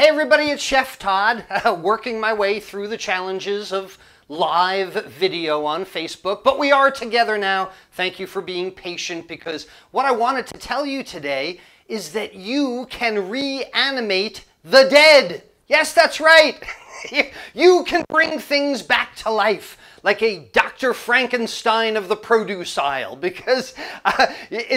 Hey everybody, it's Chef Todd, working my way through the challenges of live video on Facebook, but we are together now. Thank you for being patient, because what I wanted to tell you today is that you can reanimate the dead. Yes, that's right. You can bring things back to life, like a Dr. Frankenstein of the produce aisle, because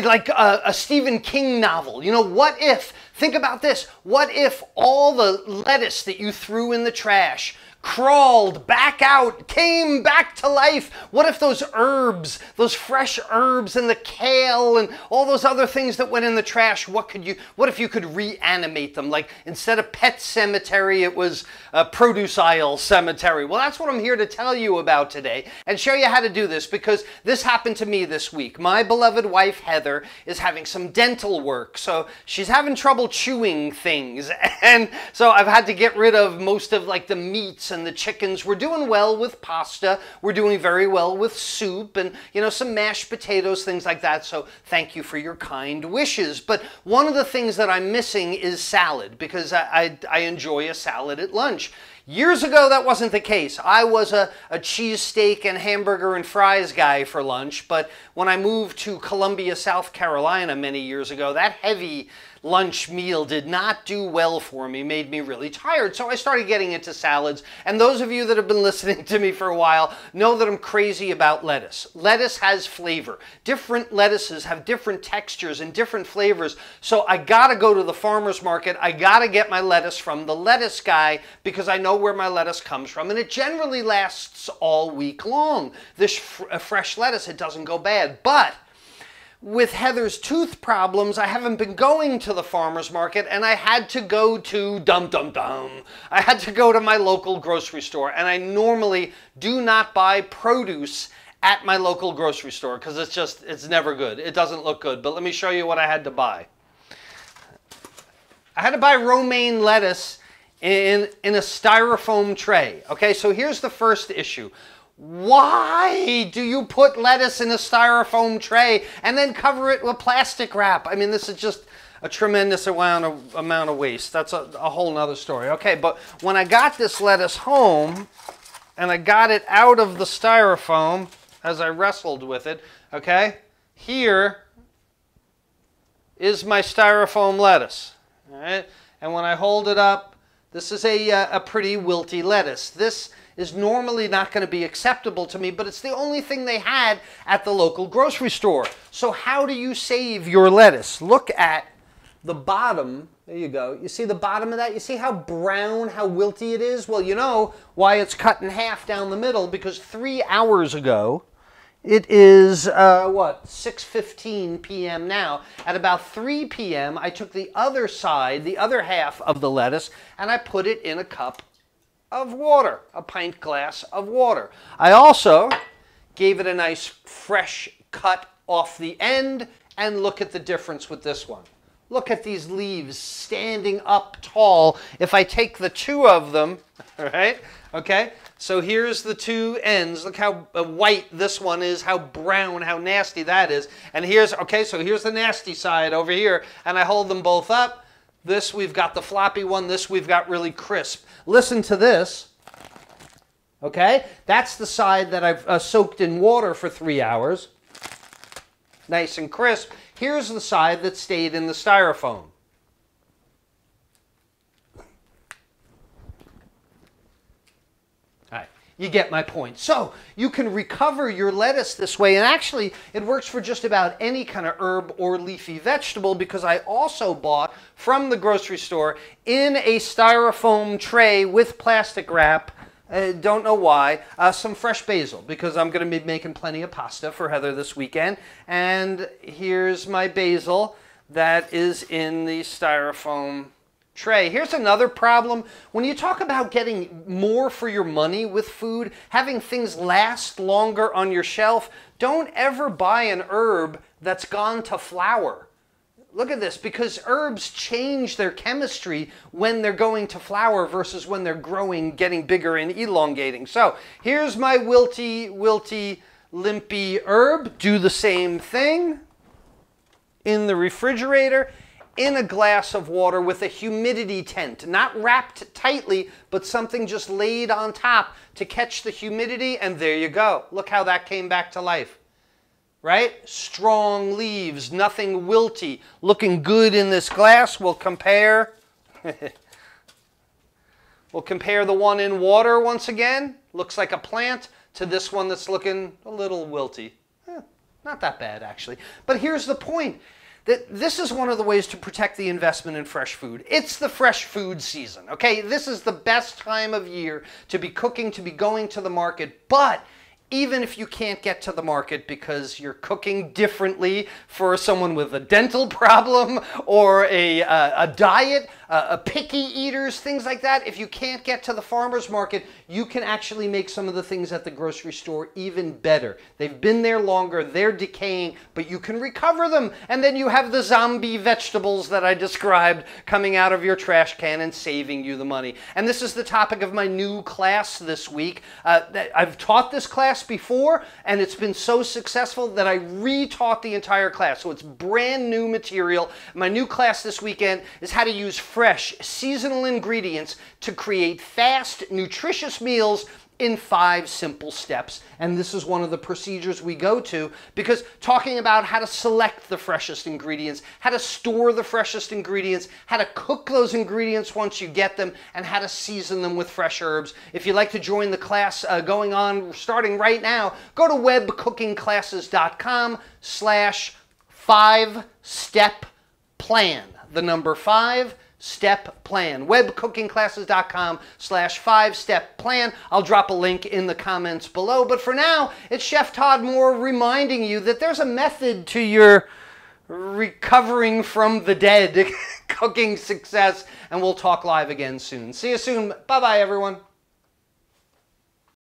like a Stephen King novel. You know, what if, think about this, what if all the lettuce that you threw in the trash crawled back out, came back to life? What if those herbs, those fresh herbs and the kale and all those other things that went in the trash, what if you could reanimate them? Like, instead of pet cemetery, it was a produce aisle cemetery. Well, that's what I'm here to tell you about today and show you how to do this, because this happened to me this week. My beloved wife, Heather, is having some dental work, so she's having trouble chewing things. And so I've had to get rid of most of like the meats and the chickens. We're doing well with pasta. We're doing very well with soup and, you know, some mashed potatoes, things like that. So thank you for your kind wishes. But one of the things that I'm missing is salad, because I enjoy a salad at lunch. Years ago, that wasn't the case. I was a cheesesteak and hamburger and fries guy for lunch, but when I moved to Columbia, South Carolina many years ago, that heavy lunch meal did not do well for me, made me really tired. So I started getting into salads. And those of you that have been listening to me for a while know that I'm crazy about lettuce. Lettuce has flavor. Different lettuces have different textures and different flavors. So I gotta go to the farmer's market. I gotta get my lettuce from the lettuce guy, because I know where my lettuce comes from. And it generally lasts all week long. This fresh lettuce, it doesn't go bad. But with Heather's tooth problems, I haven't been going to the farmer's market, and I had to go to I had to go to my local grocery store. And I normally do not buy produce at my local grocery store, because it's never good. It doesn't look good. But let me show you what I had to buy. I had to buy romaine lettuce in a styrofoam tray. Okay, so here's the first issue. Why do you put lettuce in a styrofoam tray and then cover it with plastic wrap? I mean, this is just a tremendous amount of waste. That's a whole nother story. Okay, but when I got this lettuce home and I got it out of the styrofoam as I wrestled with it, okay, here is my styrofoam lettuce. All right, and when I hold it up, this is a pretty wilty lettuce. This is normally not going to be acceptable to me, but it's the only thing they had at the local grocery store. So how do you save your lettuce? Look at the bottom. There you go. You see the bottom of that? You see how brown, how wilty it is? Well, you know why it's cut in half down the middle, because 3 hours ago, it is, what, 6:15 p.m. now. At about 3 p.m., I took the other side, the other half of the lettuce, and I put it in a cup of water, a pint glass of water. I also gave it a nice fresh cut off the end, and look at the difference with this one. Look at these leaves standing up tall. If I take the two of them, all right, okay, so here's the two ends. Look how white this one is, how brown, how nasty that is. And here's, okay, so here's the nasty side over here, and I hold them both up. This, we've got the floppy one. This, we've got really crisp. Listen to this. Okay? That's the side that I've soaked in water for 3 hours. Nice and crisp. Here's the side that stayed in the styrofoam. You get my point. So you can recover your lettuce this way, and actually it works for just about any kind of herb or leafy vegetable, because I also bought from the grocery store in a styrofoam tray with plastic wrap, don't know why, some fresh basil, because I'm going to be making plenty of pasta for Heather this weekend. And here's my basil that is in the styrofoam tray. Here's another problem. When you talk about getting more for your money with food, having things last longer on your shelf, don't ever buy an herb that's gone to flower. Look at this, because herbs change their chemistry when they're going to flower versus when they're growing, getting bigger and elongating. So here's my wilty, limpy herb. Do the same thing in the refrigerator. in a glass of water with a humidity tent, not wrapped tightly, but something just laid on top to catch the humidity, and there you go. Look how that came back to life, right? Strong leaves, nothing wilty, looking good in this glass. We'll compare. We'll compare the one in water once again. Looks like a plant, to this one that's looking a little wilty. Not that bad, actually. But here's the point, that this is one of the ways to protect the investment in fresh food. It's the fresh food season, okay? This is the best time of year to be cooking, to be going to the market. But even if you can't get to the market because you're cooking differently for someone with a dental problem or a diet, picky eaters, things like that, if you can't get to the farmer's market, you can actually make some of the things at the grocery store even better. They've been there longer, they're decaying, but you can recover them. And then you have the zombie vegetables that I described coming out of your trash can and saving you the money. And this is the topic of my new class this week. I've taught this class before, and it's been so successful that I retaught the entire class. So it's brand new material. My new class this weekend is how to use fresh, seasonal ingredients to create fast, nutritious meals in 5 simple steps. And this is one of the procedures we go to, because talking about how to select the freshest ingredients, how to store the freshest ingredients, how to cook those ingredients once you get them, and how to season them with fresh herbs. If you'd like to join the class going on starting right now, go to webcookingclasses.com/5-step plan. The number 5-step plan. webcookingclasses.com/5-step plan. I'll drop a link in the comments below. But for now, it's Chef Todd Moore reminding you that there's a method to your recovering from the dead cooking success, and we'll talk live again soon. See you soon. Bye-bye, everyone.